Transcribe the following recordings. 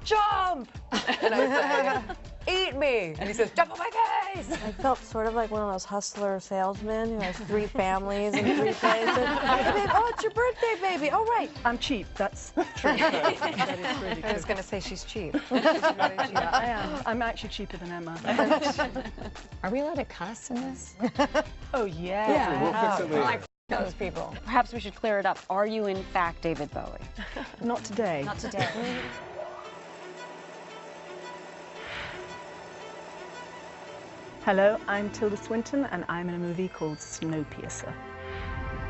jump! And I say, eat me! And he says, jump on my face! I felt sort of like one of those hustler salesmen who has 3 families and 3 places. Hey, babe, oh, it's your birthday, baby. Oh, right. I'm cheap, that's true. That is really true. I was going to say she's cheap. Yeah, I am. I'm actually cheaper than Emma. Are we allowed to cuss in this? Oh, yeah. We'll fix it later. Like, those people. Perhaps we should clear it up. Are you, in fact, David Bowie? Not today. Not today. Hello, I'm Tilda Swinton, and I'm in a movie called Snowpiercer.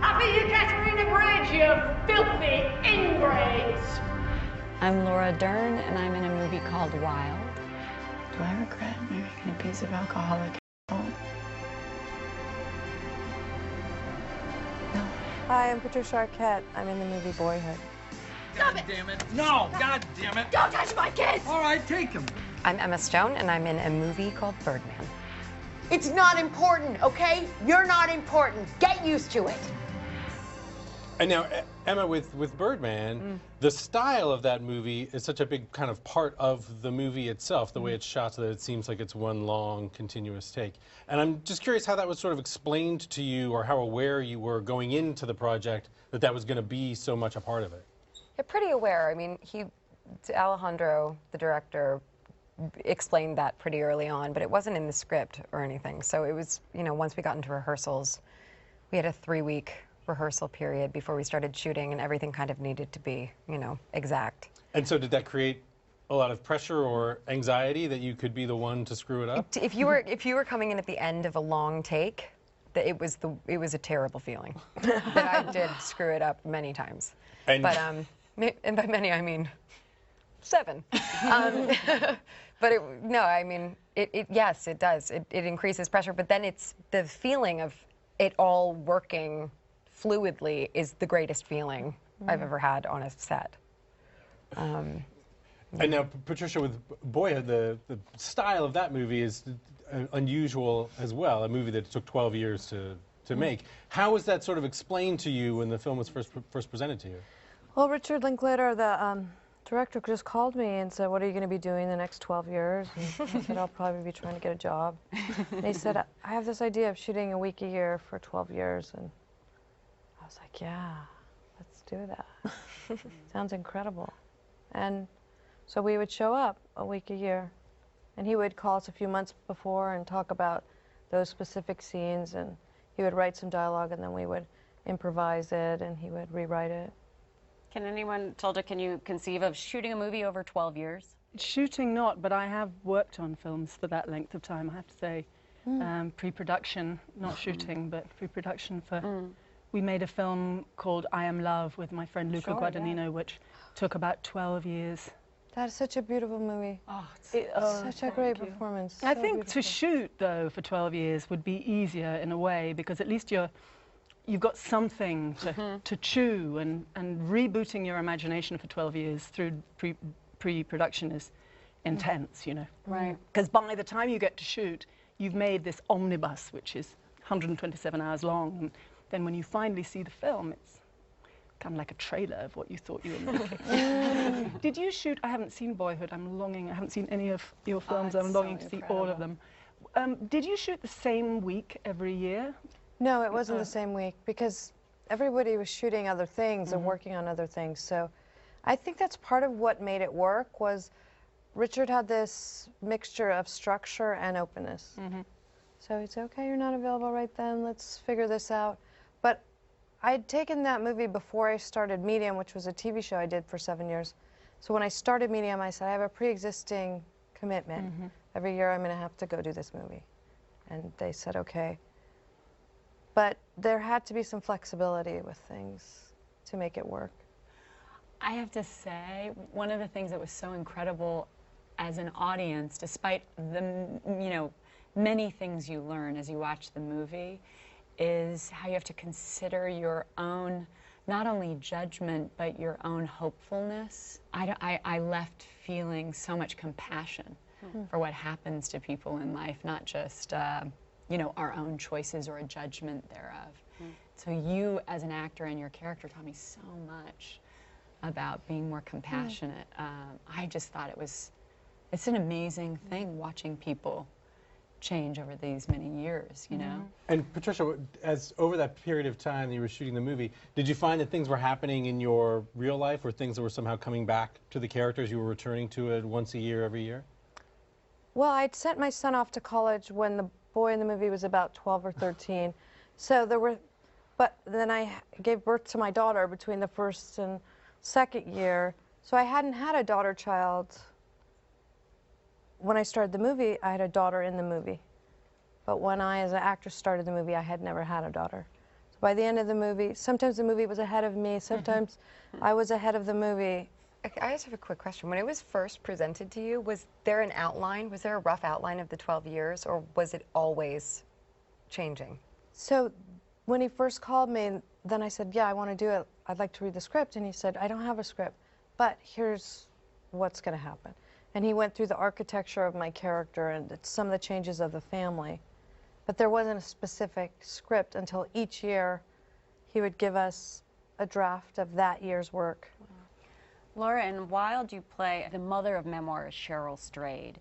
After you Catherine the Bridge, you filthy ingrates! I'm Laura Dern, and I'm in a movie called Wild. Do I regret marrying an abusive alcoholic? No. Hi, I'm Patricia Arquette. I'm in the movie Boyhood. Stop it! Damn it. No, God damn it. Don't touch my kids! All right, take him. I'm Emma Stone, and I'm in a movie called Birdman. It's not important, okay? You're not important. Get used to it. And now, Emma, with Birdman, the style of that movie is such a big kind of part of the movie itself, the way it's shot so that it seems like it's one long, continuous take. And I'm just curious how that was sort of explained to you, or how aware you were going into the project that that was going to be so much a part of it. Yeah, pretty aware. I mean, Alejandro, the director, explained that pretty early on, but it wasn't in the script or anything. So it was, you know, once we got into rehearsals, we had a 3-week rehearsal period before we started shooting, and everything kind of needed to be, you know, exact. And so did that create a lot of pressure or anxiety that you could be the one to screw it up? If you were coming in at the end of a long take, it was a terrible feeling that I did screw it up many times. And by many I mean 7. But no, I mean, yes, it does. It increases pressure, but then it's the feeling of it all working fluidly is the greatest feeling I've ever had on a set. And now, Patricia, with Boyhood, the style of that movie is unusual as well, a movie that took 12 years to make. How was that sort of explained to you when the film was first presented to you? Well, Richard Linklater, the director, just called me and said, what are you going to be doing the next 12 years? And I said, I'll probably be trying to get a job. And he said, I have this idea of shooting a week a year for 12 years. And I was like, yeah, let's do that. Sounds incredible. And so we would show up a week a year. And he would call us a few months before and talk about those specific scenes. And he would write some dialogue, and then we would improvise it, and he would rewrite it. Can anyone, Tilda, can you conceive of shooting a movie over 12 years? Shooting not, but I have worked on films for that length of time, I have to say. Pre-production, not shooting, but pre-production for... We made a film called I Am Love with my friend Luca Guadagnino, which took about 12 years. That is such a beautiful movie. Oh, such a great performance. I think to shoot, though, for 12 years would be easier in a way, because at least you've got something to chew, and rebooting your imagination for 12 years through pre-production is intense, you know. Right. Because by the time you get to shoot, you've made this omnibus, which is 127 hours long, and then when you finally see the film, it's kind of like a trailer of what you thought you were making. Did you shoot, I haven't seen Boyhood, I haven't seen any of your films, I'm longing to see all of them. Did you shoot the same week every year? No, it wasn't the same week, because everybody was shooting other things and working on other things. So I think that's part of what made it work, was Richard had this mixture of structure and openness. So he'd say, okay, you're not available right then, let's figure this out. But I'd taken that movie before I started Medium, which was a TV show I did for 7 years. So when I started Medium, I said, I have a pre-existing commitment. Every year I'm going to have to go do this movie. And they said, okay. But there had to be some flexibility with things to make it work. I have to say, one of the things that was so incredible as an audience, despite the, you know, many things you learn as you watch the movie, is how you have to consider your own, not only judgment, but your own hopefulness. I left feeling so much compassion for what happens to people in life, not just, you know, our own choices or a judgment thereof. So you, as an actor and your character, taught me so much about being more compassionate. I just thought it's an amazing thing watching people change over these many years, you know? And Patricia, as over that period of time that you were shooting the movie, did you find that things were happening in your real life, or things that were somehow coming back to the characters? You were returning to it once a year, every year? Well, I'd sent my son off to college when the boy in the movie was about 12 or 13. So there were, but then I gave birth to my daughter between the first and second year. So I hadn't had a daughter child. When I started the movie, I had a daughter in the movie. But when I, as an actress, started the movie, I had never had a daughter. So by the end of the movie, sometimes the movie was ahead of me, sometimes I was ahead of the movie. I just have a quick question. When it was first presented to you, was there an outline? Was there a rough outline of the 12 years, or was it always changing? So when he first called me, then I said, yeah, I want to do it. I'd like to read the script. And he said, I don't have a script, but here's what's going to happen. And he went through the architecture of my character and some of the changes of the family. But there wasn't a specific script until each year he would give us a draft of that year's work. Laura, in Wild you play the mother of memoirist Cheryl Strayed.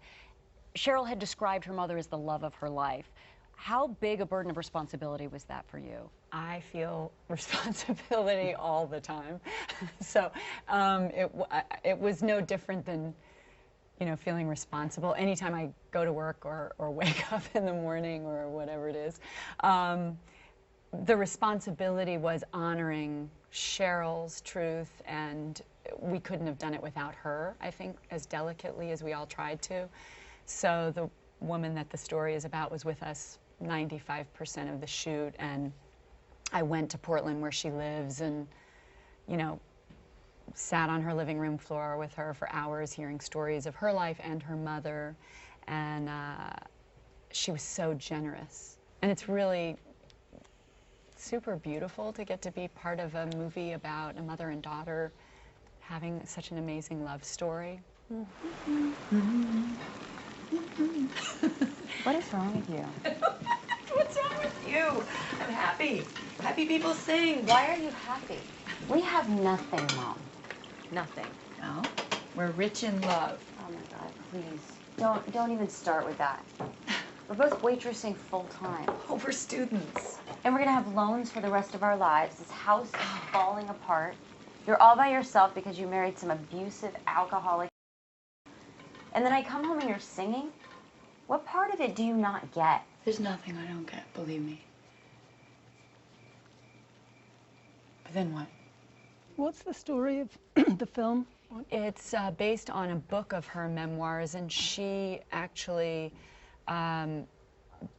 Cheryl had described her mother as the love of her life. How big a burden of responsibility was that for you? I feel responsibility all the time. So it was no different than, you know, feeling responsible anytime I go to work or wake up in the morning or whatever it is. The responsibility was honoring Cheryl's truth, and we couldn't have done it without her, I think, as delicately as we all tried to. So the woman that the story is about was with us 95% of the shoot, and I went to Portland where she lives and, you know, sat on her living room floor with her for hours hearing stories of her life and her mother, and she was so generous. And it's really super beautiful to get to be part of a movie about a mother and daughter having such an amazing love story. What is wrong with you? What's wrong with you? I'm happy. Happy people sing. Why are you happy? We have nothing, Mom. Nothing. No, we're rich in love. Oh my God, please. Don't even start with that. We're both waitressing full time. Oh, we're students. And we're gonna have loans for the rest of our lives. This house is falling apart. You're all by yourself because you married some abusive alcoholic. And then I come home and you're singing? What part of it do you not get? There's nothing I don't get, believe me. But then what? What's the story of the film? It's based on a book of her memoirs, and she actually,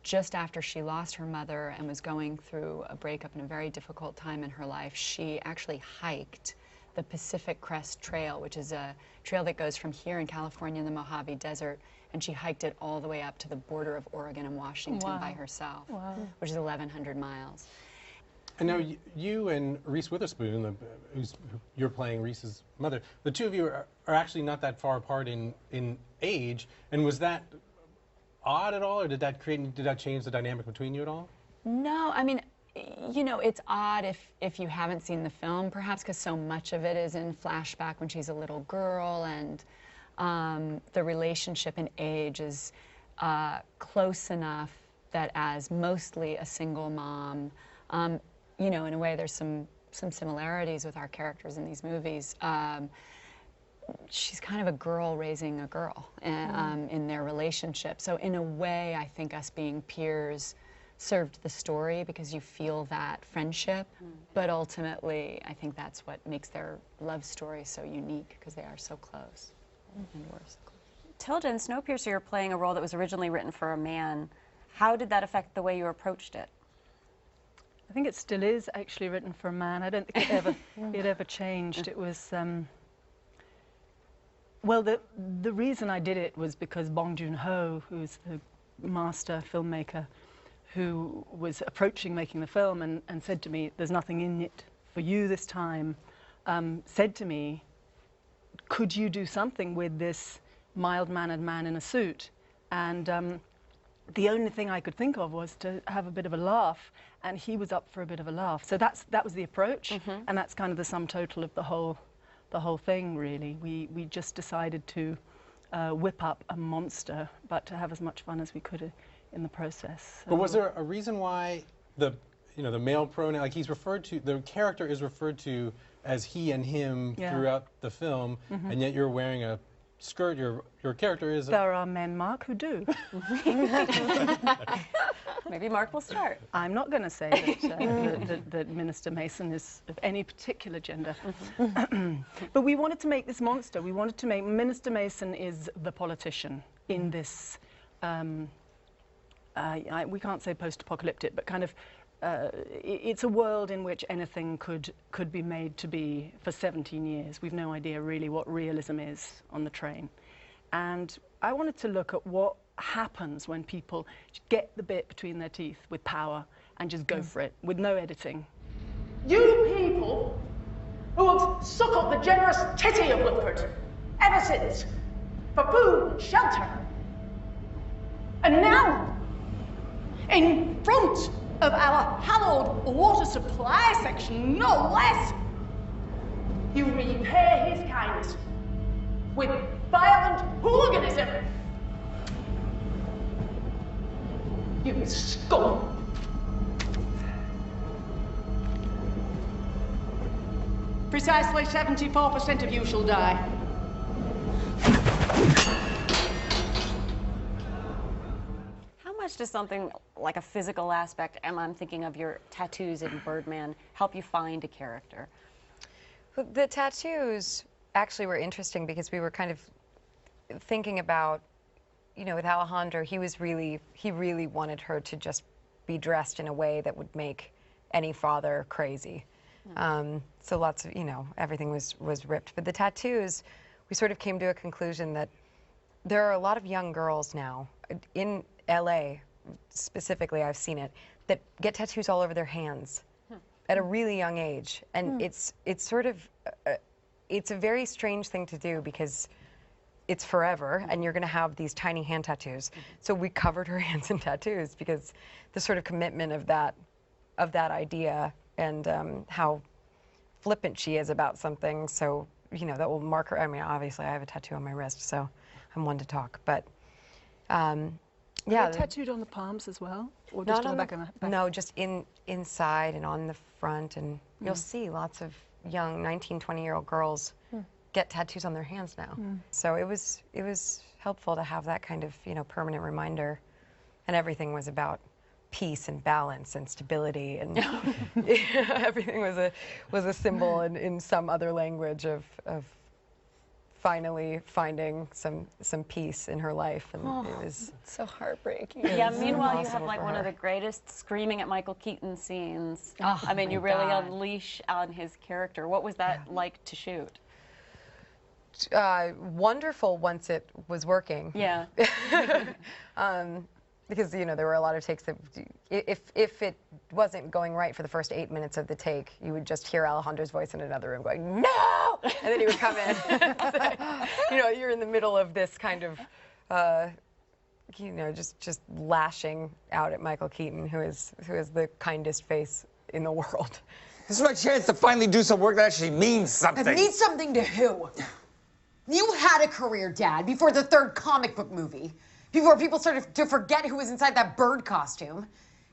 just after she lost her mother and was going through a breakup and a very difficult time in her life, she actually hiked the Pacific Crest Trail, which is a trail that goes from here in California in the Mojave Desert, and she hiked it all the way up to the border of Oregon and Washington by herself, which is 1,100 miles. And now you and Reese Witherspoon, you're playing Reese's mother, the two of you are actually not that far apart in age. And was that odd at all, or did that change the dynamic between you at all? No, I mean, you know, it's odd if you haven't seen the film, perhaps because so much of it is in flashback when she's a little girl, and the relationship in age is close enough that as mostly a single mom, you know, in a way there's some similarities with our characters in these movies. She's kind of a girl raising a girl in their relationship. So in a way, I think us being peers served the story because you feel that friendship. But ultimately, I think that's what makes their love story so unique, because they are so close and we're so close. Tilda, in Snowpiercer, you're playing a role that was originally written for a man. How did that affect the way you approached it? I think it still is actually written for a man. I don't think it ever changed. It was, well, the reason I did it was because Bong Joon-ho, who's the master filmmaker, who was approaching making the film and said to me, there's nothing in it for you this time, said to me, could you do something with this mild-mannered man in a suit? And the only thing I could think of was to have a bit of a laugh, and he was up for a bit of a laugh. So that was the approach, and that's kind of the sum total of the whole the whole thing, really. We just decided to whip up a monster, but to have as much fun as we could in the process. But was there a reason why the male pronoun, like he's referred to, the character is referred to as he and him throughout the film, and yet you're wearing a skirt, your character is... There are men, Mark, who do. Maybe Mark will start. I'm not going to say that Minister Mason is of any particular gender. But we wanted to make this monster. We wanted to make... Minister Mason is the politician in this... we can't say post-apocalyptic, but kind of... it's a world in which anything could be made to be for 17 years. We've no idea really what realism is on the train. And I wanted to look at what happens when people get the bit between their teeth with power and just go for it, with no editing. You people who have suckled the generous titty of Woodford ever since, for food and shelter. And now, in front of our hallowed water supply section, no less, you repay his kindness with violent hooliganism. You scum. Precisely 74% of you shall die. How much does something like a physical aspect, and I'm thinking of your tattoos in Birdman, help you find a character? The tattoos actually were interesting because we were kind of thinking about, you know, with Alejandro, he really wanted her to just be dressed in a way that would make any father crazy. So lots of, you know, everything was ripped. But the tattoos, we sort of came to a conclusion that there are a lot of young girls now, in LA specifically, I've seen it, that get tattoos all over their hands at a really young age. And it's sort of, it's a very strange thing to do because it's forever, and you're going to have these tiny hand tattoos. So we covered her hands in tattoos because the sort of commitment of that idea and how flippant she is about something. So, you know, that will mark her. I mean, obviously, I have a tattoo on my wrist, so I'm one to talk. But yeah, tattooed on the palms as well, or just on the back of the back? No, just inside and on the front, and you'll see lots of young 19, 20-year-old girls get tattoos on their hands now. So it was helpful to have that kind of, you know, permanent reminder, and everything was about peace and balance and stability, and everything was a symbol in some other language of finally finding some peace in her life, and it was so heartbreaking. Yeah, meanwhile you have like one of the greatest screaming at Michael Keaton scenes. I mean, you really unleash on his character. What was that like to shoot? Wonderful once it was working. Yeah. Because, you know, there were a lot of takes that, if it wasn't going right for the first 8 minutes of the take, you would just hear Alejandro's voice in another room going, "No!" And then he would come in. You know, you're in the middle of this kind of, you know, just lashing out at Michael Keaton, who is the kindest face in the world. This is my chance to finally do some work that actually means something. It means something to who? You had a career, Dad, before the third comic book movie. Before people started to forget who was inside that bird costume.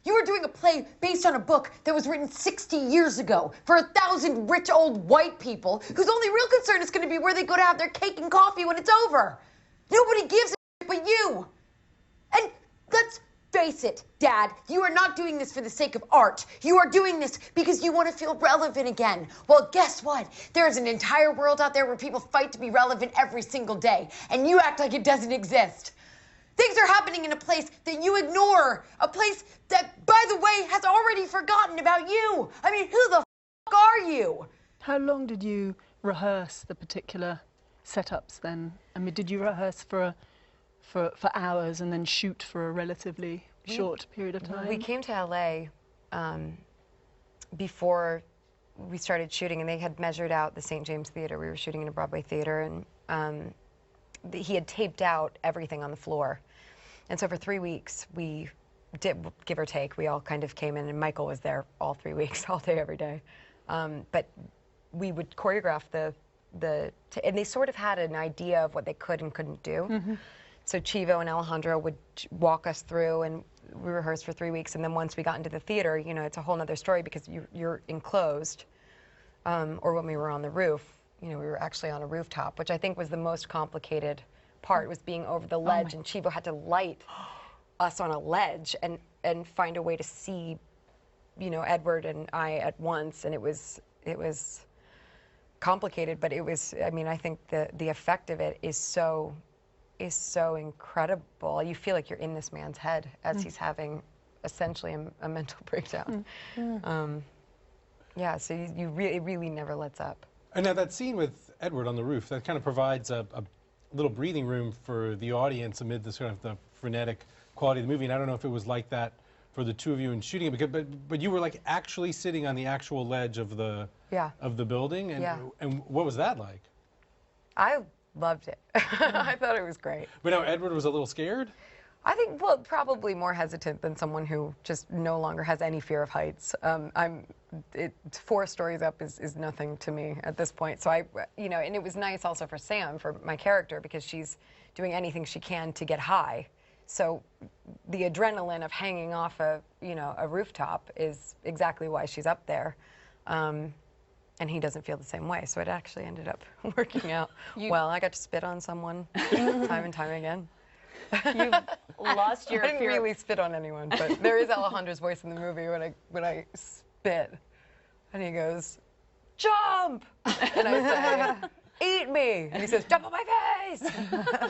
You were doing a play based on a book that was written 60 years ago for 1,000 rich old white people whose only real concern is going to be where they go to have their cake and coffee when it's over. Nobody gives a shit but you. And let's face it, Dad, you are not doing this for the sake of art. You are doing this because you want to feel relevant again. Well, guess what? There's an entire world out there where people fight to be relevant every single day, and you act like it doesn't exist. Things are happening in a place that you ignore. A place that, by the way, has already forgotten about you. I mean, who the f*** are you? How long did you rehearse the particular setups then? I mean, did you rehearse for hours and then shoot for a relatively short period of time? We came to LA before we started shooting, and they had measured out the St. James Theater. We were shooting in a Broadway theater, and he had taped out everything on the floor. And so for 3 weeks, we did, give or take, we all kind of came in, and Michael was there all 3 weeks, all day, every day. But we would choreograph and they sort of had an idea of what they could and couldn't do. So Chivo and Alejandro would walk us through, and we rehearsed for 3 weeks. And then once we got into the theater, you know, it's a whole nother story because you're enclosed. Or when we were on the roof, you know, we were actually on a rooftop, which I think was the most complicated part, was being over the ledge, and Chivo had to light us on a ledge and find a way to see, you know, Edward and I at once, and it was complicated, but it was, I mean, I think the effect of it is so incredible. You feel like you're in this man's head as he's having essentially a mental breakdown. Yeah, so it really never lets up. And now that scene with Edward on the roof, that kind of provides a little breathing room for the audience amid the sort of the frenetic quality of the movie. And I don't know if it was like that for the two of you in shooting it, but you were like actually sitting on the actual ledge of the building. And what was that like? I loved it. I thought it was great. But now Edward was a little scared? I think, well, probably more hesitant than someone who just no longer has any fear of heights. 4 stories up is nothing to me at this point. So you know, and it was nice also for Sam, for my character, because she's doing anything she can to get high. So the adrenaline of hanging off a rooftop is exactly why she's up there. And he doesn't feel the same way. So it actually ended up working out well. I got to spit on someone time and time again. You've lost your I didn't fear. really spit on anyone, but there is Alejandro's voice in the movie when I spit, and he goes, "Jump!" and I say, "Eat me!" and he says, "Jump on my face!"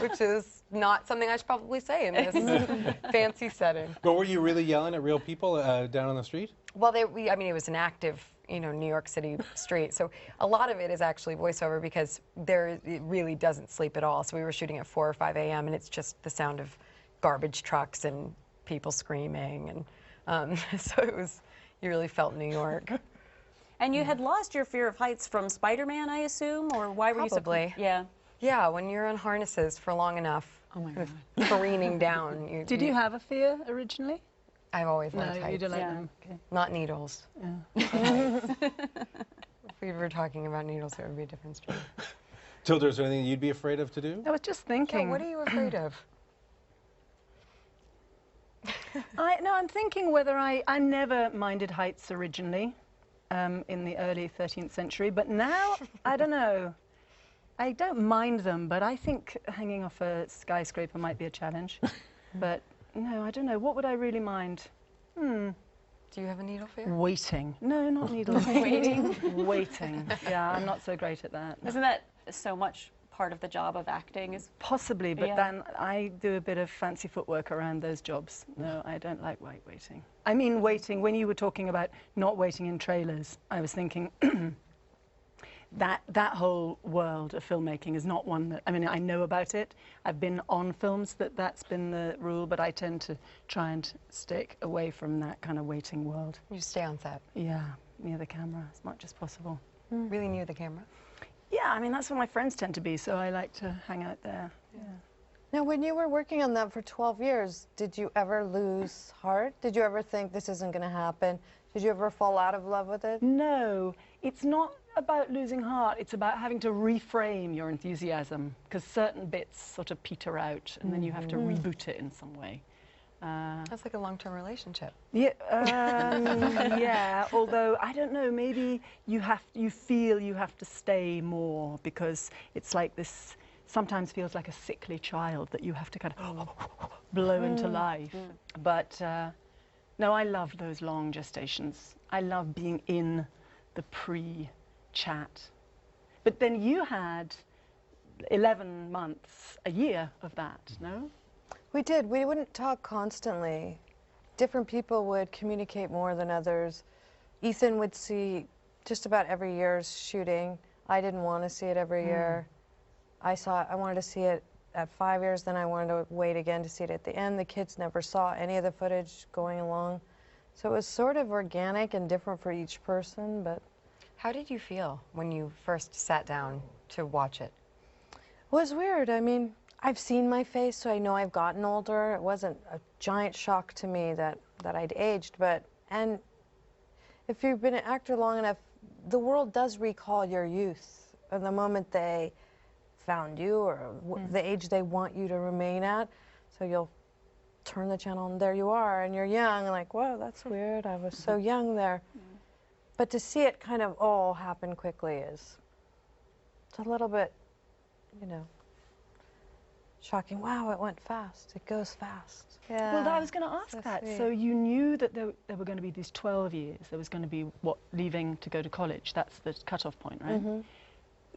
which is not something I should probably say in this fancy setting. But were you really yelling at real people down on the street? Well, I mean, it was an active, you know, New York City street. So a lot of it is actually voiceover because it really doesn't sleep at all. So we were shooting at 4 or 5 a.m. and it's just the sound of garbage trucks and people screaming. And so you really felt New York. And you had lost your fear of heights from Spider-Man, I assume? Or why were Probably. you so... Yeah, when you're on harnesses for long enough, careening down. Did you have a fear originally? I've always liked heights. No, you don't like them. Okay. Not needles. Yeah. If we were talking about needles, it would be a different story. Tilda, is there anything you'd be afraid of to do? I was just thinking. Yeah, what are you afraid of? I'm thinking whether I never minded heights originally in the early 13th century, but now, I don't know. I don't mind them, but I think hanging off a skyscraper might be a challenge. But no, I don't know. What would I really mind? Do you have a needle fear? Waiting. No, not needles. Waiting? Waiting. Yeah, I'm not so great at that. Isn't that so much part of the job of acting? Is Possibly, but then I do a bit of fancy footwork around those jobs. No, I don't like waiting. I mean waiting, when you were talking about not waiting in trailers, I was thinking that whole world of filmmaking is not one that, I mean, I know about it. I've been on films that's been the rule, but I tend to try and stick away from that kind of waiting world. You stay on set? Yeah, near the camera as much as possible. Really near the camera? Yeah, I mean, that's where my friends tend to be, so I like to hang out there. Yeah. Now, when you were working on that for 12 years, did you ever lose heart? Did you ever think this isn't going to happen? Did you ever fall out of love with it? No, it's not about losing heart. It's about having to reframe your enthusiasm, because certain bits sort of peter out, and then you have to reboot it in some way. That's like a long-term relationship. Yeah, yeah. Although I don't know, maybe you feel you have to stay more because it's like this. Sometimes feels like a sickly child that you have to kind of blow into life. But no, I love those long gestations. I love being in the pre-chat. But then you had 11 months, a year of that, no? We did. We wouldn't talk constantly. Different people would communicate more than others. Ethan would see just about every year's shooting. I didn't want to see it every year. I wanted to see it at 5 years, then I wanted to wait again to see it at the end. The kids never saw any of the footage going along. So it was sort of organic and different for each person, but... How did you feel when you first sat down to watch it? It was weird. I mean, I've seen my face, so I know I've gotten older. It wasn't a giant shock to me that I'd aged, and if you've been an actor long enough, the world does recall your youth. the moment they found you or the age they want you to remain at. So you'll turn the channel and there you are, and you're young, and like, whoa, that's weird. I was so young there. But to see it kind of all happen quickly it's a little bit, you know, shocking. Wow, it went fast. It goes fast. Yeah. Well, I was going to ask that. sweet. So you knew that there were going to be these 12 years. There was going to be, what, leaving to go to college. That's the cutoff point, right?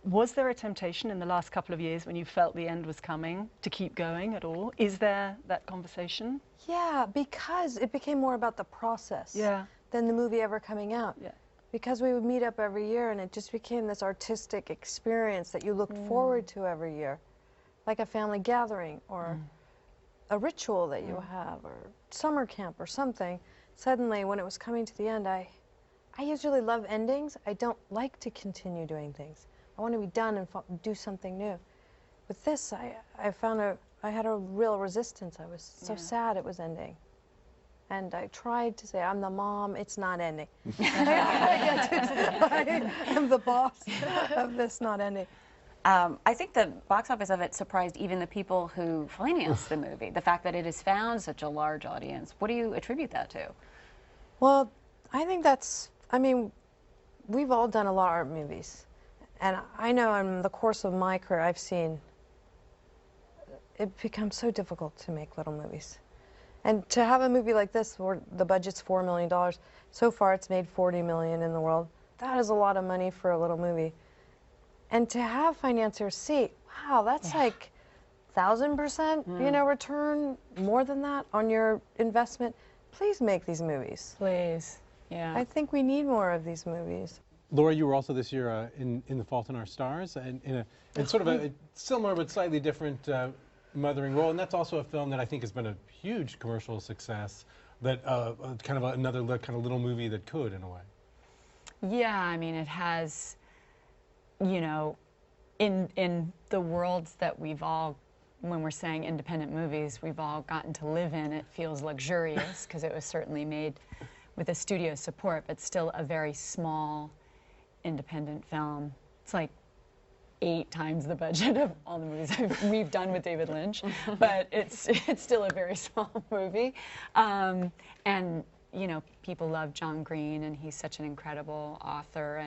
Was there a temptation in the last couple of years when you felt the end was coming to keep going at all? Is there that conversation? Yeah, because it became more about the process than the movie ever coming out. Yeah. Because we would meet up every year, and it just became this artistic experience that you looked forward to every year, like a family gathering or a ritual that you have, or summer camp or something. Suddenly, when it was coming to the end, I usually love endings. I don't like to continue doing things. I want to be done and do something new. With this, I found I had a real resistance. I was so sad it was ending. And I tried to say, I'm the mom, it's not ending. I'm the boss of this not ending. I think the box office of it surprised even the people who financed the movie. The fact that it has found such a large audience. What do you attribute that to? Well, I think that's, I mean, we've all done a lot of art movies. And I know in the course of my career, I've seen it become so difficult to make little movies. And to have a movie like this, where the budget's $4 million, so far it's made $40 million in the world. That is a lot of money for a little movie. And to have financiers see, wow, that's like 1,000%, you know, return, more than that on your investment. Please make these movies. Please, yeah. I think we need more of these movies. Laura, you were also this year in The Fault in Our Stars, and in sort of a similar but slightly different mothering role, and that's also a film that I think has been a huge commercial success. That kind of another kind of little movie that could, in a way. Yeah, I mean, it has, you know, in the worlds that we've all, when we're saying independent movies, we've all gotten to live in, it feels luxurious because it was certainly made with a studio support, but still a very small independent film. It's like 8 times the budget of all the movies we've done with David Lynch, but it's still a very small movie. And you know, people love John Green, and he's such an incredible author,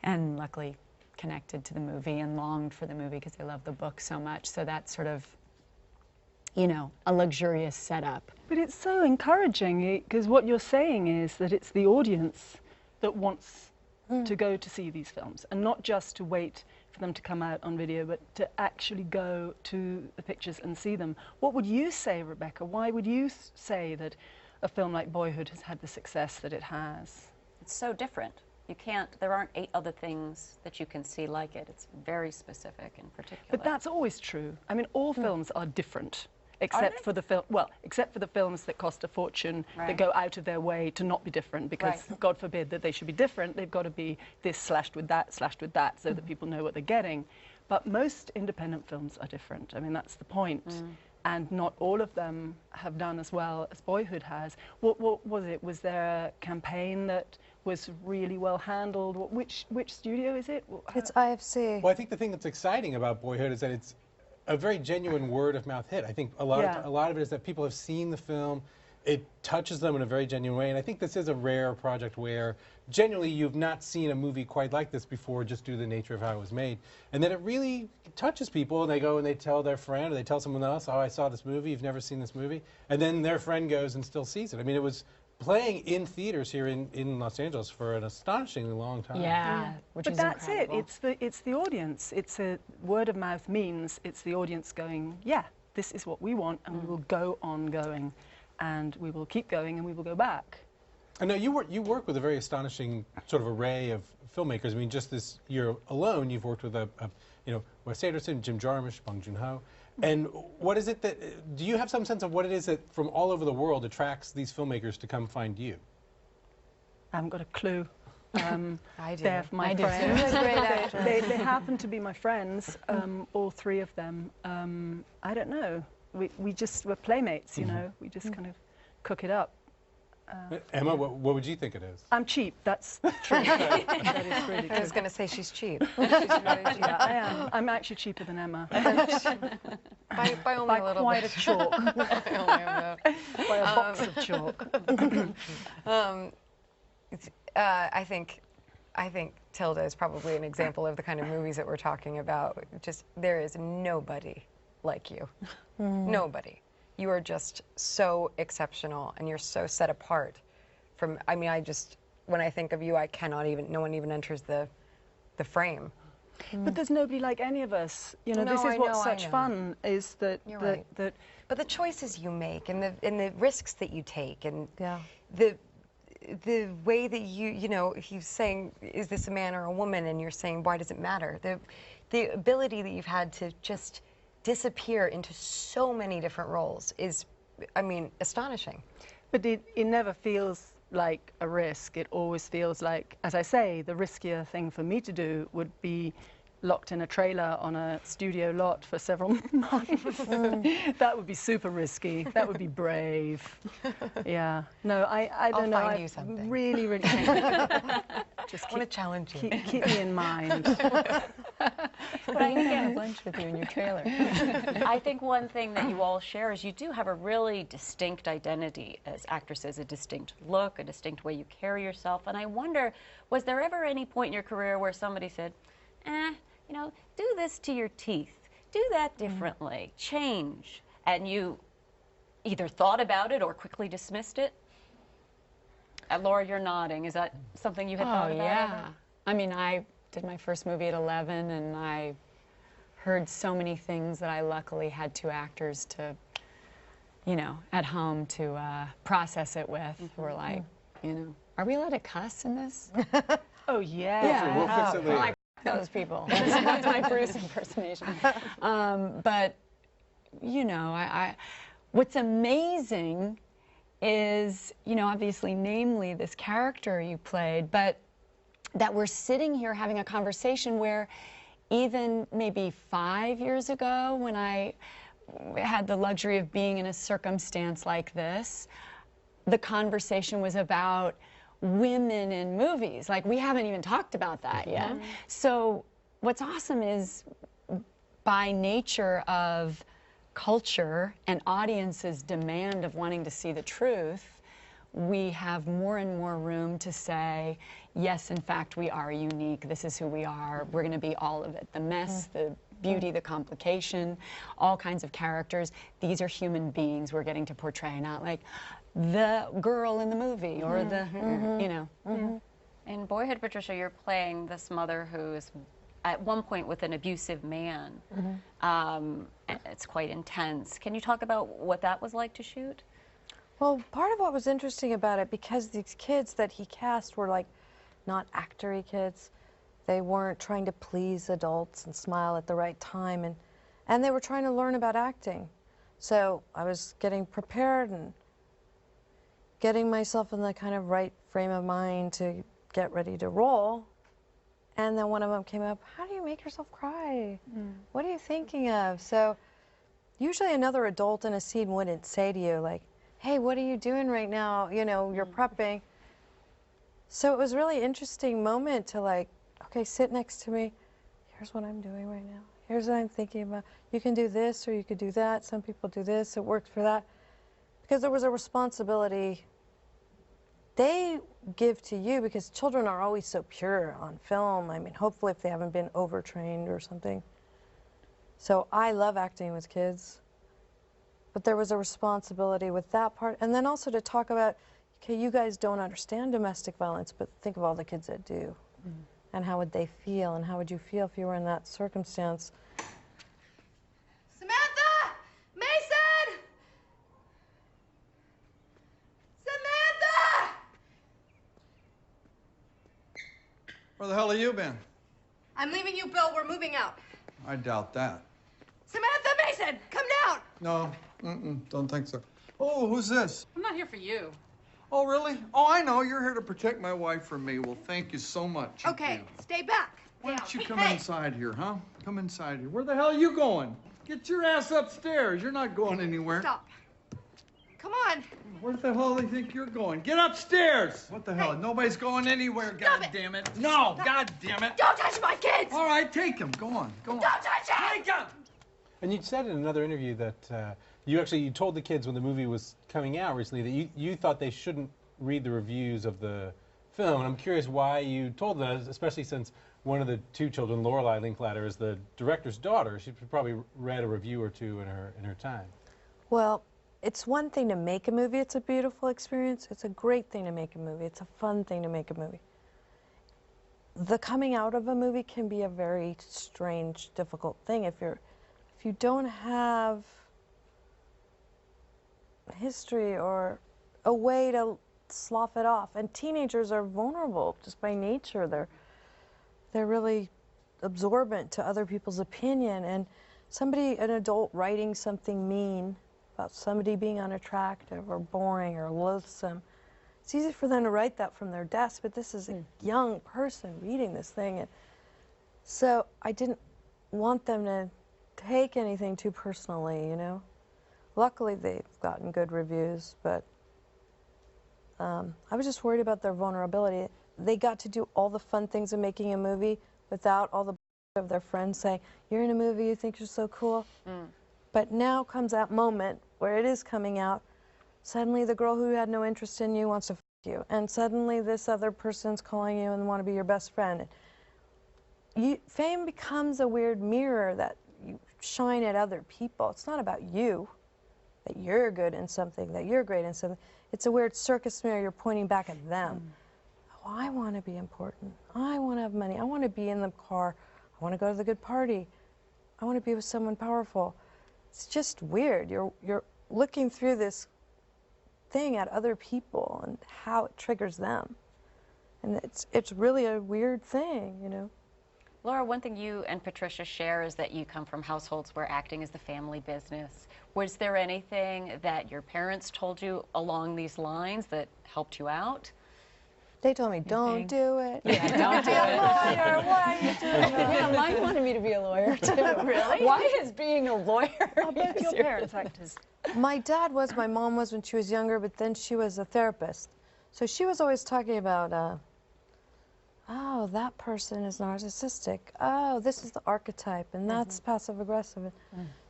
and luckily connected to the movie and longed for the movie because they love the book so much. So that's sort of, you know, a luxurious setup. But it's so encouraging, because what you're saying is that it's the audience that wants to go to see these films, and not just to wait for them to come out on video, but to actually go to the pictures and see them. What would you say, Rebecca? Why would you say that a film like Boyhood has had the success that it has? It's so different. You can't, there aren't 8 other things that you can see like it. It's very specific and particular. But that's always true. I mean, all films are different. Except for the except for the films that cost a fortune, that go out of their way to not be different, because God forbid that they should be different. They've got to be this slashed with that, so that people know what they're getting. But most independent films are different. I mean, that's the point. And not all of them have done as well as Boyhood has. What was it? Was there a campaign that was really well handled? Which studio is it? It's IFC. Well, I think the thing that's exciting about Boyhood is that it's a very genuine word-of-mouth hit. I think a lot of it is that people have seen the film, it touches them in a very genuine way, and I think this is a rare project where genuinely you've not seen a movie quite like this before, just due to the nature of how it was made, and then it really touches people, and they go and they tell their friend, or they tell someone else, oh, I saw this movie, you've never seen this movie, and then their friend goes and still sees it. I mean, it was playing in theaters here in Los Angeles for an astonishingly long time. Yeah, which is that's incredible. It's the audience. It's a word of mouth means it's the audience going, yeah, this is what we want, and we will go on going, and we will keep going, and we will go back. I know you work with a very astonishing sort of array of filmmakers. I mean, just this year alone, you've worked with you know, Wes Anderson, Jim Jarmusch, Bong Joon-ho. And what is it that, do you have some sense of what it is that from all over the world attracts these filmmakers to come find you? I haven't got a clue. I do. They're my friends. Great actor. They happen to be my friends, all 3 of them. I don't know. We're playmates, you know. We just kind of cook it up. Emma, what would you think it is? I'm cheap. That's true. That is really true. I was going to say she's cheap. She's really cheap. Yeah, I am. I'm actually cheaper than Emma. by only a little quite bit. a chalk. By a box of chalk. I think Tilda is probably an example of the kind of movies that we're talking about. Just there is nobody like you. Nobody. You are just so exceptional, and you're so set apart from. I mean, when I think of you, I cannot even. No one even enters the frame. But there's nobody like any of us. You know, No, this is I what's know, such fun is that You're that, right. that. But the choices you make and the risks that you take and Yeah. the way that you know, he's saying, is this a man or a woman? And you're saying, why does it matter? The ability that you've had to just disappear into so many different roles is, I mean, astonishing. But it never feels like a risk. It always feels like, as I say, the riskier thing for me to do would be locked in a trailer on a studio lot for several months. That would be super risky. That would be brave. Yeah. No, I don't know. I'll find you something. Really, really just want to challenge you. Keep me in mind. But I can get lunch with you in your trailer. I think one thing that you all share is you do have a really distinct identity as actresses, a distinct look, a distinct way you carry yourself. And I wonder, was there ever any point in your career where somebody said, you know, do this to your teeth, do that differently, change, and you either thought about it or quickly dismissed it? Laura, you're nodding. Is that something you had thought about? Yeah. I mean, I did my first movie at 11, and I heard so many things that I luckily had two actors to, you know, at home to process it with. Were like, you know, are we allowed to cuss in this? Oh, yeah. Yeah. We'll fix it later. Like those people. That's my Bruce impersonation. But, you know, what's amazing is, you know, obviously, namely this character you played, but that we're sitting here having a conversation where even maybe 5 years ago, when I had the luxury of being in a circumstance like this, the conversation was about women in movies. Like, we haven't even talked about that yet. So what's awesome is, by nature of culture and audiences' demand of wanting to see the truth, we have more and more room to say, yes, in fact, we are unique. This is who we are. We're going to be all of it. The mess, the beauty, the complication, all kinds of characters. These are human beings we're getting to portray, not like the girl in the movie or the, you know. In Boyhood, Patricia, you're playing this mother who is at one point with an abusive man. It's quite intense. Can you talk about what that was like to shoot? Well, part of what was interesting about it, because these kids that he cast were like not actory kids. They weren't trying to please adults and smile at the right time, and they were trying to learn about acting. So I was getting prepared and getting myself in the kind of right frame of mind to get ready to roll. And then one of them came up, how do you make yourself cry? What are you thinking of? So usually another adult in a scene wouldn't say to you, like, hey, what are you doing right now? You know, you're prepping. So it was a really interesting moment to, like, okay, sit next to me. Here's what I'm doing right now. Here's what I'm thinking about. You can do this or you could do that. Some people do this. It worked for that. Because there was a responsibility they give to you, because children are always so pure on film. I mean, hopefully if they haven't been overtrained or something. So I love acting with kids. But there was a responsibility with that part. And then also to talk about, okay, you guys don't understand domestic violence, but think of all the kids that do. And how would they feel, and how would you feel if you were in that circumstance? Samantha! Mason! Samantha! Where the hell have you been? I'm leaving you, Bill. We're moving out. I doubt that. Samantha Mason, come down! No, don't think so. Oh, who's this? I'm not here for you. Oh, really? Oh, I know. You're here to protect my wife from me. Well, thank you so much. you Okay, two. stay back. Why don't you come Hey. inside here, huh? Come inside here. Where the hell are you going? Get your ass upstairs. You're not going anywhere. Stop. Come on. Where the hell do you think you're going? Get upstairs! What the hell? Nobody's going anywhere, God damn it. No, God damn it. Don't touch my kids! All right, take them. Go on, go on. Don't touch them! Take them! And you said in another interview that you told the kids when the movie was coming out recently that you thought they shouldn't read the reviews of the film. And I'm curious why you told them that, especially since one of the two children, Lorelei Linklater, is the director's daughter. She probably read a review or two in her time. Well, it's one thing to make a movie. It's a beautiful experience. It's a great thing to make a movie. It's a fun thing to make a movie. The coming out of a movie can be a very strange, difficult thing if you don't have history or a way to slough it off. And teenagers are vulnerable just by nature. They're really absorbent to other people's opinion. And an adult writing something mean about somebody being unattractive or boring or loathsome, it's easy for them to write that from their desk, but this is a young person reading this thing. And so I didn't want them to take anything too personally, you know. Luckily, they've gotten good reviews, but I was just worried about their vulnerability. They got to do all the fun things of making a movie without all the of their friends saying, "You're in a movie, you think you're so cool." But now comes that moment where it is coming out. Suddenly, the girl who had no interest in you wants to f you, and suddenly this other person's calling you and want to be your best friend. Fame becomes a weird mirror that you shine at other people. It's not about you, that you're good in something, that you're great in something. It's a weird circus mirror you're pointing back at them. Oh, I want to be important. I want to have money. I want to be in the car. I want to go to the good party. I want to be with someone powerful. It's just weird. You're looking through this thing at other people and how it triggers them. And it's really a weird thing, you know. Laura, one thing you and Patricia share is that you come from households where acting is the family business. Was there anything that your parents told you along these lines that helped you out? They told me, don't do it. Yeah, don't do it. Lawyer, why are you doing it? Yeah, mine wanted me to be a lawyer too. Really? Why is being a lawyer? Both your parents actors. My dad was, my mom was when she was younger, but then she was a therapist. So she was always talking about, oh, that person is narcissistic. Oh, this is the archetype, and that's passive-aggressive.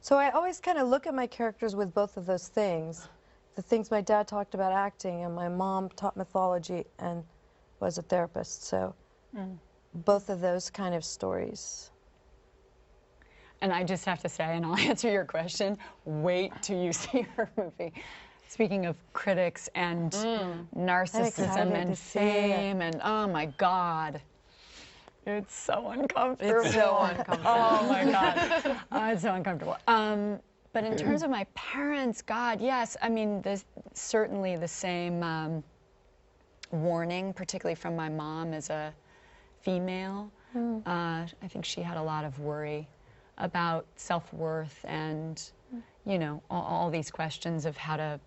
So I always kind of look at my characters with both of those things. The things my dad talked about acting, and my mom taught mythology and was a therapist. So both of those kind of stories. And I just have to say, and I'll answer your question, wait till you see her movie. Speaking of critics and narcissism and fame, and oh my God, it's so uncomfortable. It's so uncomfortable. Oh my God, it's so uncomfortable. But in terms of my parents, God, yes, I mean, there's certainly the same warning, particularly from my mom as a female. I think she had a lot of worry about self-worth and, you know, all these questions of how to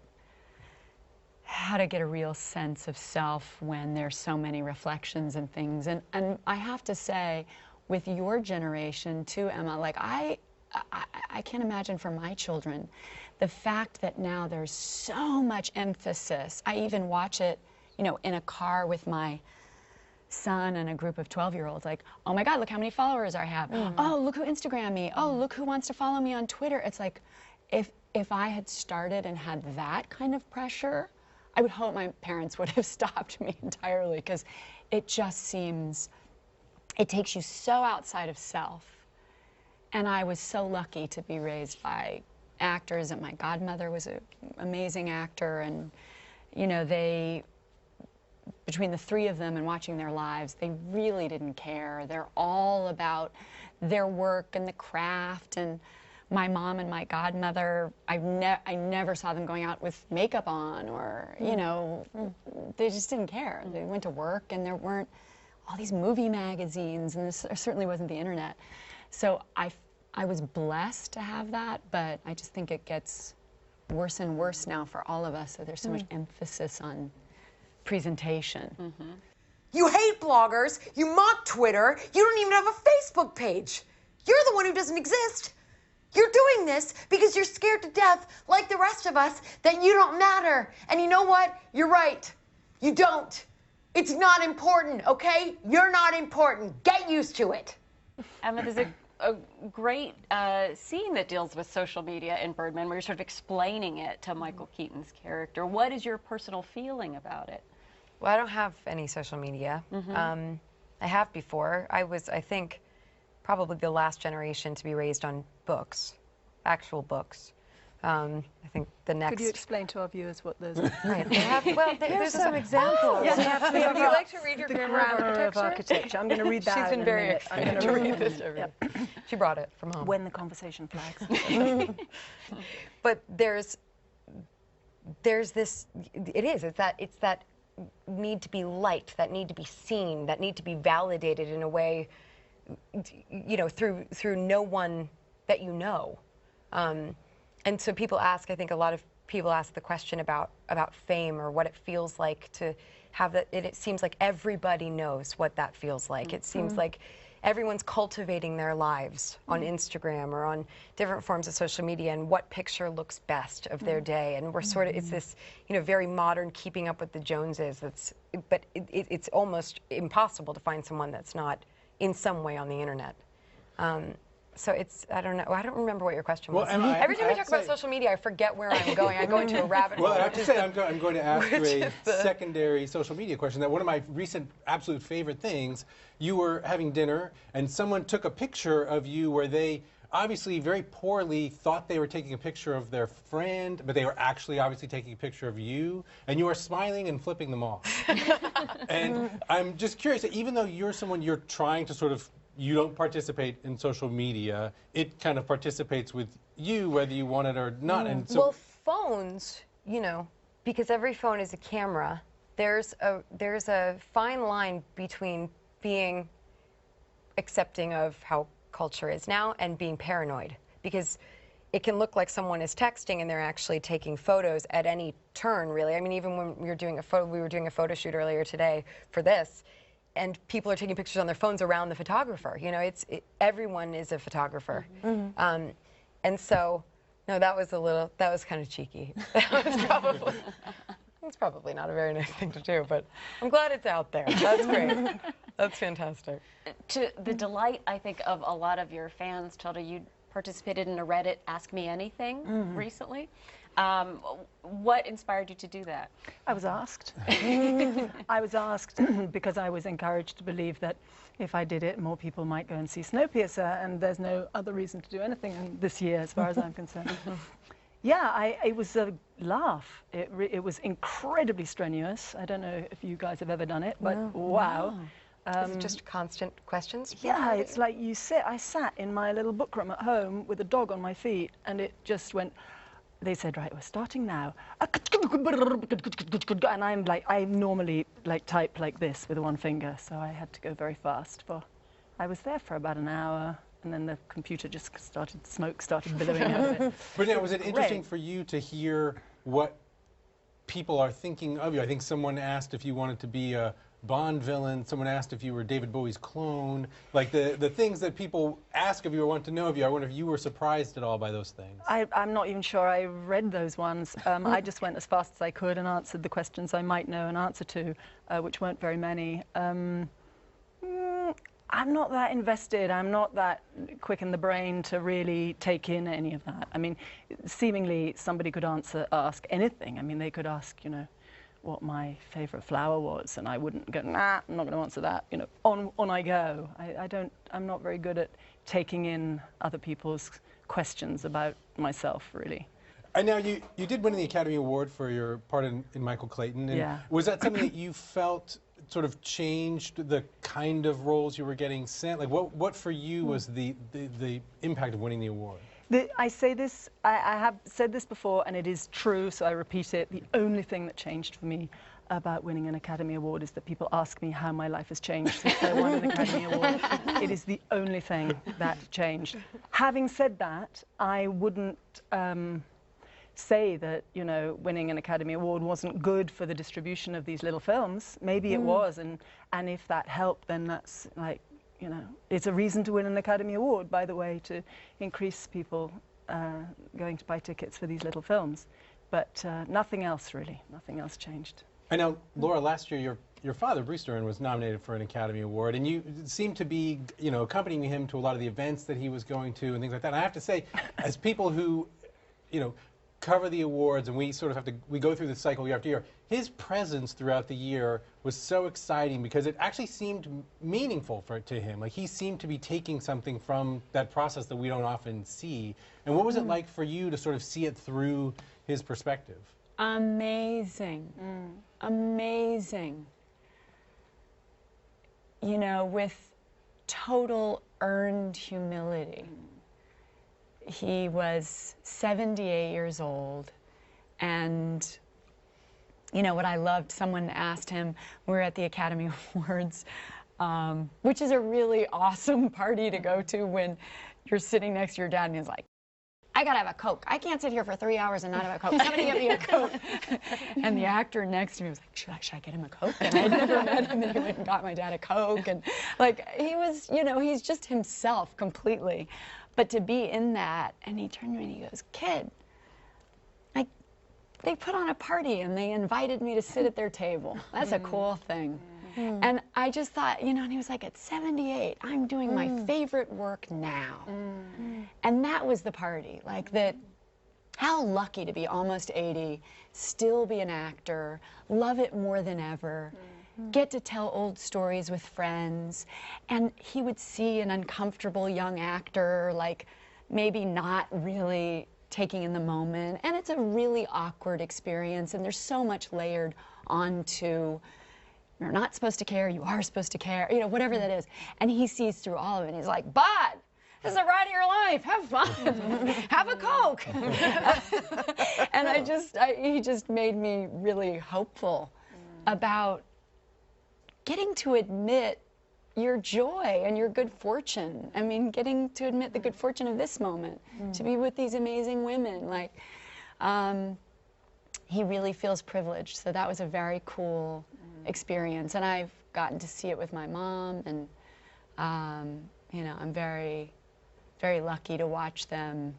get a real sense of self when there's so many reflections and things. And I have to say, with your generation too, Emma, like I can't imagine for my children, the fact that now there's so much emphasis. I even watch it, you know, in a car with my son and a group of 12-year-olds, like, oh my God, look how many followers I have. Oh, look who Instagrammed me. Oh, look who wants to follow me on Twitter. It's like, if I had started and had that kind of pressure, I would hope my parents would have stopped me entirely, because it just seems, it takes you so outside of self. And I was so lucky to be raised by actors, and my godmother was an amazing actor, and you know, they, between the three of them and watching their lives, they really didn't care. They're all about their work and the craft. And my mom and my godmother, I never saw them going out with makeup on, or, you know, they just didn't care. They went to work, and there weren't all these movie magazines, and there certainly wasn't the internet. So I was blessed to have that, but I just think it gets worse and worse now for all of us. So there's so much emphasis on presentation. You hate bloggers, you mock Twitter, you don't even have a Facebook page. You're the one who doesn't exist. You're doing this because you're scared to death, like the rest of us, that you don't matter. And you know what? You're right. You don't. It's not important, okay? You're not important. Get used to it. Emma, there's a great scene that deals with social media in Birdman where you're sort of explaining it to Michael Keaton's character. What is your personal feeling about it? Well, I don't have any social media. I have before. I was, I think, probably the last generation to be raised on books, actual books. I think the next... Could you explain to our viewers what those are? Right. They have, well, Here's some examples. Would you like to read your grammar of architecture? I'm going to read that. She's been very excited to read this. She brought it from home. When the conversation flags. But there's this, it's that need to be liked, that need to be seen, that need to be validated in a way, you know, through no one that you know. And so people ask, I think a lot of people ask the question about fame or what it feels like to have that. It seems like everybody knows what that feels like. It seems like everyone's cultivating their lives on Instagram or on different forms of social media and what picture looks best of their day. And we're sort of, it's this, you know, very modern keeping up with the Joneses. But it's almost impossible to find someone that's not in some way on the internet. So it's, I don't know, I don't remember what your question was. Well, every time we talk about social media, I forget where I'm going. I go into a rabbit hole. Well, I have to say, I'm going to ask you a secondary social media question. That one of my recent absolute favorite things, you were having dinner and someone took a picture of you where they obviously very poorly thought they were taking a picture of their friend, but they were actually obviously taking a picture of you, and you were smiling and flipping them off. And I'm just curious, even though you're someone you're trying to sort of, you don't participate in social media, it kind of participates with you whether you want it or not. And so, well, phones, you know, because every phone is a camera, there's a fine line between being accepting of how culture is now and being paranoid, because it can look like someone is texting and they're actually taking photos at any turn, really. I mean, even when we were doing a photo shoot earlier today for this, and people are taking pictures on their phones around the photographer. You know, everyone is a photographer. And so, no, that was kind of cheeky. It's probably not a very nice thing to do, but I'm glad it's out there. That's great. That's fantastic. To the delight, I think, of a lot of your fans, Tilda, you participated in a Reddit Ask Me Anything recently. What inspired you to do that? I was asked. I was asked because I was encouraged to believe that if I did it, more people might go and see Snowpiercer, and there's no other reason to do anything this year, as far as I'm concerned. Yeah, it was a laugh. It was incredibly strenuous. I don't know if you guys have ever done it, but wow. Is it just constant questions? Yeah, it's like I sat in my little book room at home with a dog on my feet, and it just went. They said, right, we're starting now. And I'm like, I normally type like this with one finger, so I had to go very fast. I was there for about an hour, and then the computer just smoke started billowing out of it. But now, was it interesting for you to hear what people are thinking of you? I think someone asked if you wanted to be a Bond villain. Someone asked if you were David Bowie's clone. Like the things that people ask of you or want to know of you, I wonder if you were surprised at all by those things. I'm not even sure I read those ones. I just went as fast as I could and answered the questions I might know an answer to, which weren't very many. I'm not that invested. I'm not that quick in the brain to really take in any of that. I mean, seemingly somebody could ask anything. I mean, they could ask, you know, what my favorite flower was, and I wouldn't go, nah, I'm not going to answer that. You know, on I go. I'm not very good at taking in other people's questions about myself, really. And now you did win the Academy Award for your part in Michael Clayton. And yeah. Was that something that you felt sort of changed the kind of roles you were getting sent? Like what for you was the impact of winning the award? I say this, I have said this before, and it is true, so I repeat it. The only thing that changed for me about winning an Academy Award is that people ask me how my life has changed since I won an Academy Award. It is the only thing that changed. Having said that, I wouldn't say that, you know, winning an Academy Award wasn't good for the distribution of these little films. Maybe it was, and if that helped, then that's like you know, it's a reason to win an Academy Award, by the way, to increase people going to buy tickets for these little films. But nothing else, really. Nothing else changed. I know, Laura, last year your father, Bruce Dern, was nominated for an Academy Award, and you seemed to be, you know, accompanying him to a lot of the events that he was going to and things like that. And I have to say, as people who, you know, cover the awards and we sort of have to, we go through this cycle year after year, his presence throughout the year was so exciting because it actually seemed meaningful to him. Like, he seemed to be taking something from that process that we don't often see. And what was it like for you to sort of see it through his perspective? Amazing. Amazing. You know, with total earned humility. He was 78 years old, and you know what I loved, someone asked him, we were at the Academy Awards, which is a really awesome party to go to when you're sitting next to your dad and he's like, I gotta have a Coke. I can't sit here for 3 hours and not have a Coke. Somebody get me a Coke. And the actor next to me was like, should I get him a Coke? And I'd never met him, and he went and got my dad a Coke. And like, he was, you know, he's just himself completely. But to be in that, and he turned to me and he goes, kid, like, they put on a party and they invited me to sit at their table. That's a cool thing. And I just thought, you know, and he was like, at 78, I'm doing my favorite work now. And that was the party, like that, how lucky to be almost 80, still be an actor, love it more than ever, get to tell old stories with friends. And he would see an uncomfortable young actor, like maybe not really taking in the moment. And it's a really awkward experience, and there's so much layered onto, you're not supposed to care, you are supposed to care, you know, whatever that is. And he sees through all of it, and he's like, Bud, this is the ride of your life, have fun, have a Coke. And he just made me really hopeful about getting to admit your joy and your good fortune. I mean, getting to admit the good fortune of this moment, to be with these amazing women. Like, he really feels privileged, so that was a very cool experience. And I've gotten to see it with my mom, and you know, I'm very, very lucky to watch them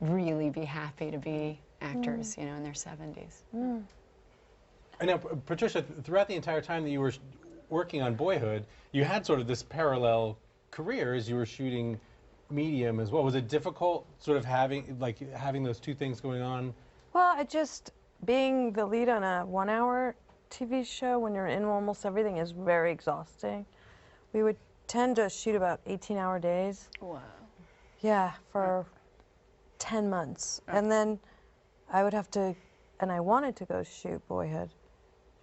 really be happy to be actors, you know, in their 70s. I know, Patricia, throughout the entire time that you were working on Boyhood, you had sort of this parallel career as you were shooting Medium as well. Was it difficult sort of having those two things going on? Well, being the lead on a 1-hour TV show when you're in almost everything is very exhausting. We would tend to shoot about 18-hour days. Wow. Yeah, for 10 months. And then I would have to, and I wanted to go shoot Boyhood,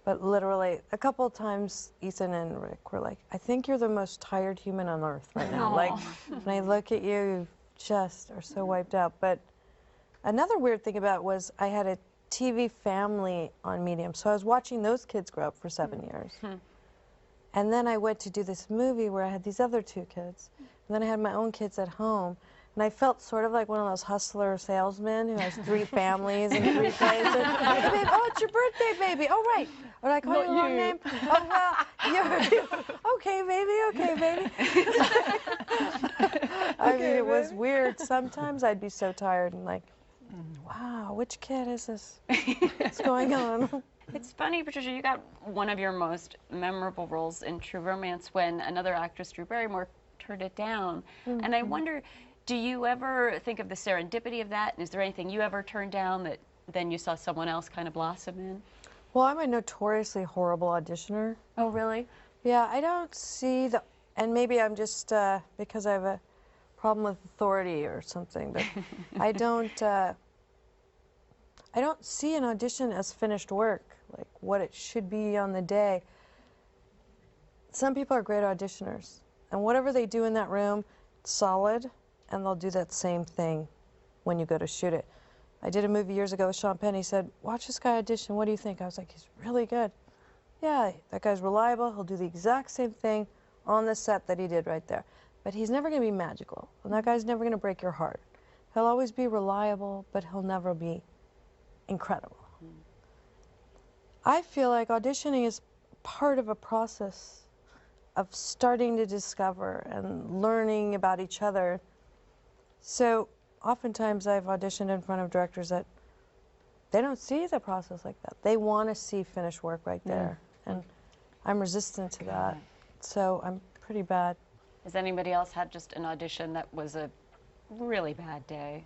but literally a couple of times Ethan and Rick were like, I think you're the most tired human on earth right now. Aww. Like, when I look at you, you just are so wiped out. But another weird thing about it was I had a TV family on Medium, so I was watching those kids grow up for 7 years. And then I went to do this movie where I had these other 2 kids, and then I had my own kids at home. And I felt sort of like one of those hustler salesmen who has 3 families and 3 places. Hey, babe, oh, it's your birthday, baby. Oh, right. Or I call you a long name? Oh, well, okay, baby, I mean, it was weird. Sometimes I'd be so tired and like, wow, which kid is this? What's going on? It's funny, Patricia, you got one of your most memorable roles in True Romance when another actress, Drew Barrymore, turned it down. And I wonder, do you ever think of the serendipity of that? And is there anything you ever turned down that then you saw someone else kind of blossom in? Well, I'm a notoriously horrible auditioner. Oh, really? Yeah, I don't see and maybe I'm just because I have a problem with authority or something, but I don't see an audition as finished work, like what it should be on the day. Some people are great auditioners, and whatever they do in that room, it's solid, and they'll do that same thing when you go to shoot it. I did a movie years ago with Sean Penn. He said, watch this guy audition, what do you think? I was like, he's really good. Yeah, that guy's reliable, he'll do the exact same thing on the set that he did right there. But he's never gonna be magical, and that guy's never gonna break your heart. He'll always be reliable, but he'll never be incredible. I feel like auditioning is part of a process of starting to discover and learning about each other. So oftentimes I've auditioned in front of directors that they don't see the process like that. They want to see finished work right there. And I'm resistant to that. So I'm pretty bad. Has anybody else had just an audition that was a really bad day?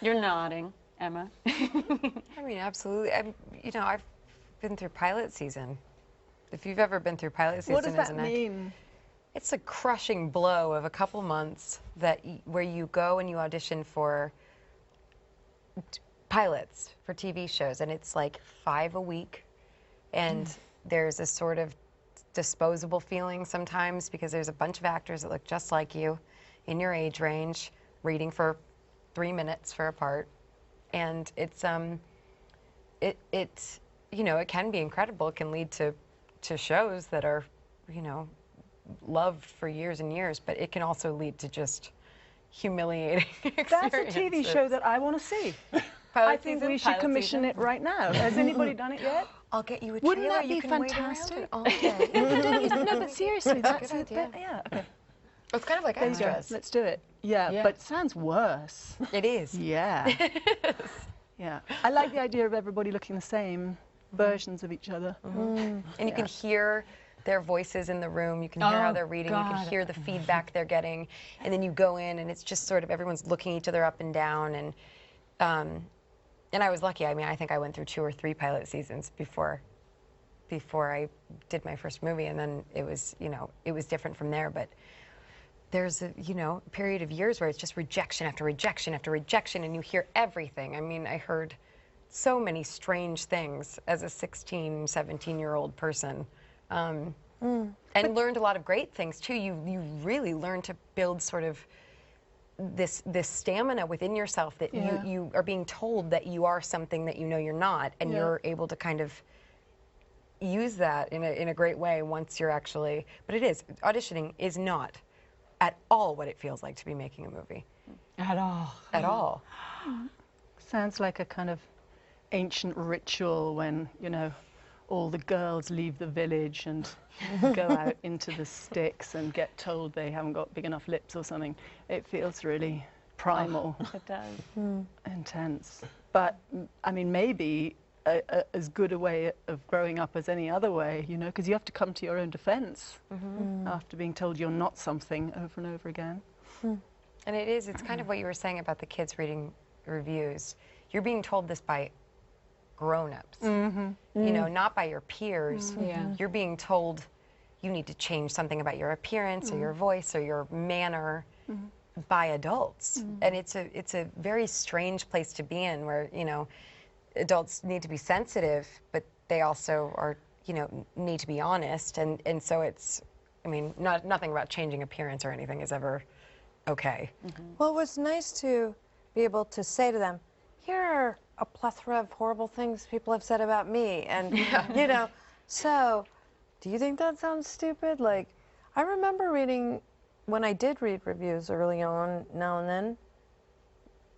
You're nodding, Emma. I mean, absolutely. You know, I've been through pilot season. If you've ever been through pilot season, What does that mean? It's a crushing blow of a couple months where you go and you audition for pilots for TV shows, and it's like 5 a week, and there's a sort of disposable feeling sometimes because there's a bunch of actors that look just like you in your age range reading for 3 minutes for a part, and it's you know, it can be incredible. It can lead to shows that are, you know, loved for years and years, but it can also lead to just humiliating That's a TV show that I want to see. I think we should commission it right now. Has anybody done it yet? I'll get you a Wouldn't trailer. that be You can wait fantastic? around it all day. No, but seriously, that's a good it. idea. Yeah. Okay. It's kind of like There you go. extras. Let's do it. Yeah, but it sounds worse. It is. Yeah. Yeah. I like the idea of everybody looking the same, versions of each other. And you can hear their voices in the room. You can hear how they're reading. You can hear the feedback they're getting. And then you go in, and it's just sort of everyone's looking each other up and down. And I was lucky. I mean, I think I went through 2 or 3 pilot seasons before I did my first movie, and then it was, you know, it was different from there. But there's a, you know, period of years where it's just rejection after rejection after rejection, and you hear everything. I mean, I heard so many strange things as a 16, 17-year-old person. And learned a lot of great things too. You really learn to build sort of this stamina within yourself that you are being told that you are something that you know you're not, and you're able to kind of use that in a great way once you're actually. But it is, auditioning is not at all what it feels like to be making a movie. At all. At all. Sounds like a kind of ancient ritual when, you know, all the girls leave the village and go out into the sticks and get told they haven't got big enough lips or something. It feels really primal. It does. Intense. But, I mean, maybe as good a way of growing up as any other way, you know, because you have to come to your own defense after being told you're not something over and over again. And it's kind of what you were saying about the kids reading reviews. You're being told this by grown-ups, you know, not by your peers. You're being told you need to change something about your appearance or your voice or your manner by adults. And it's a very strange place to be in, where, you know, adults need to be sensitive, but they also are, you know, need to be honest. And so it's, I mean, nothing about changing appearance or anything is ever okay. Well, it was nice to be able to say to them, here are a plethora of horrible things people have said about me, and you know, so do you think that sounds stupid? Like, I remember reading, when I did read reviews early on, now and then,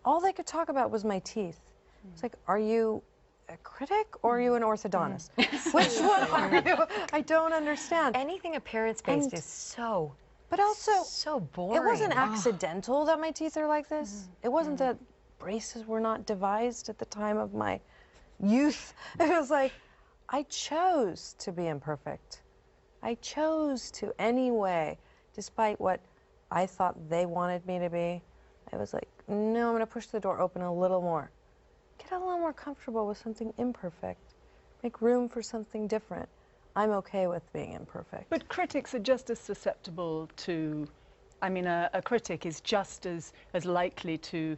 all they could talk about was my teeth. It's like, are you a critic or are you an orthodontist? Which one are you? I don't understand. Anything appearance-based is so, but also so boring. It wasn't accidental that my teeth are like this. It wasn't that braces were not devised at the time of my youth. It was like, I chose to be imperfect. I chose to anyway, despite what I thought they wanted me to be. I was like, no, I'm gonna push the door open a little more. Get a little more comfortable with something imperfect. Make room for something different. I'm okay with being imperfect. But critics are just as susceptible to, I mean, a critic is just as likely to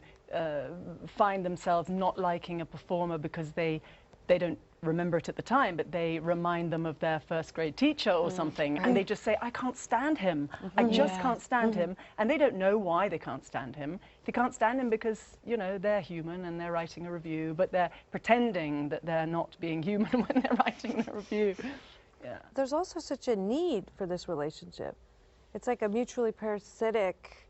find themselves not liking a performer because they don't remember it at the time, but they remind them of their first grade teacher or something, and they just say, I can't stand him. I just can't stand him. And they don't know why they can't stand him. They can't stand him because, you know, they're human and they're writing a review, but they're pretending that they're not being human when they're writing the review. Yeah. There's also such a need for this relationship. It's like a mutually parasitic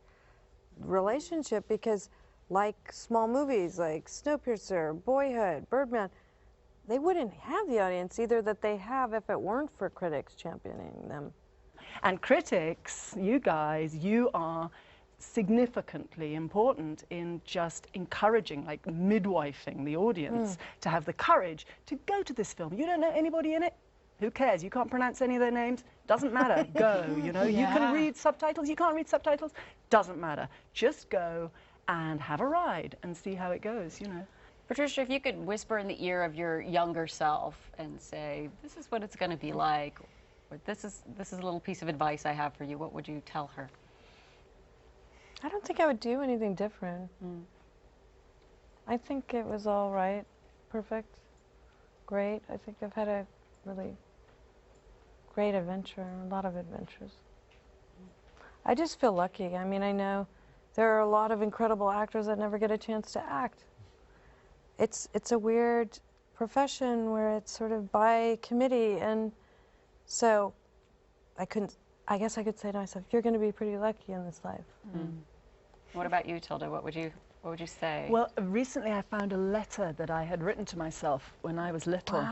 relationship, because like small movies like Snowpiercer, Boyhood, Birdman, they wouldn't have the audience either that they have if it weren't for critics championing them. And critics, you guys, you are significantly important in just encouraging, like midwifing the audience to have the courage to go to this film. You don't know anybody in it? Who cares? You can't pronounce any of their names? Doesn't matter. Go, you know? You can read subtitles, you can't read subtitles? Doesn't matter. Just go and have a ride and see how it goes, you know? Patricia, if you could whisper in the ear of your younger self and say, this is what it's going to be like, or this is a little piece of advice I have for you, what would you tell her? I don't think I would do anything different. I think it was all right, perfect, great. I think I've had a really great adventure, a lot of adventures. I just feel lucky. I mean, I know there are a lot of incredible actors that never get a chance to act. It's a weird profession where it's sort of by committee, and so I guess I could say to myself, you're going to be pretty lucky in this life. What about you, Tilda? What would you say? Well, recently I found a letter that I had written to myself when I was little,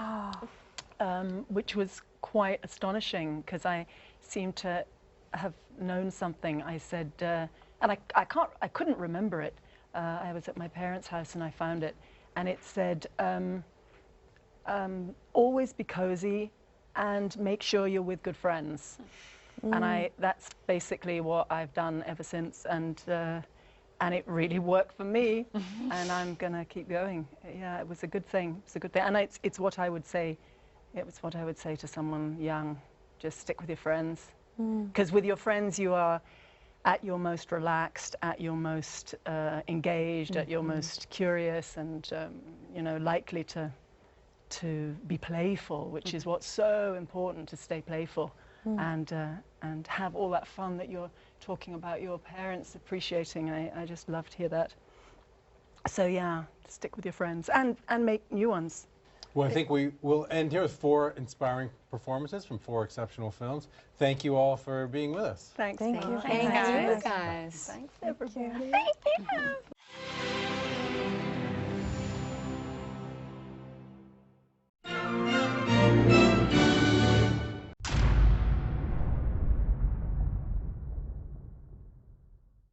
which was quite astonishing because I seemed to have known something. I said, and I couldn't remember it. I was at my parents' house and I found it, and it said, always be cozy and make sure you're with good friends. And that's basically what I've done ever since, and it really worked for me, and I'm gonna keep going. Yeah, it was a good thing. It's a good thing, and it's what I would say. It was what I would say to someone young: just stick with your friends, because with your friends you are at your most relaxed, at your most engaged, at your most curious, and you know, likely to be playful, which is what's so important, to stay playful. And have all that fun that you're talking about your parents appreciating. I just love to hear that. So yeah, stick with your friends and make new ones. Well, I think we will end here with 4 inspiring performances from 4 exceptional films. Thank you all for being with us. Thanks. Thank you. Thank you guys. Thanks, everybody. Thank you.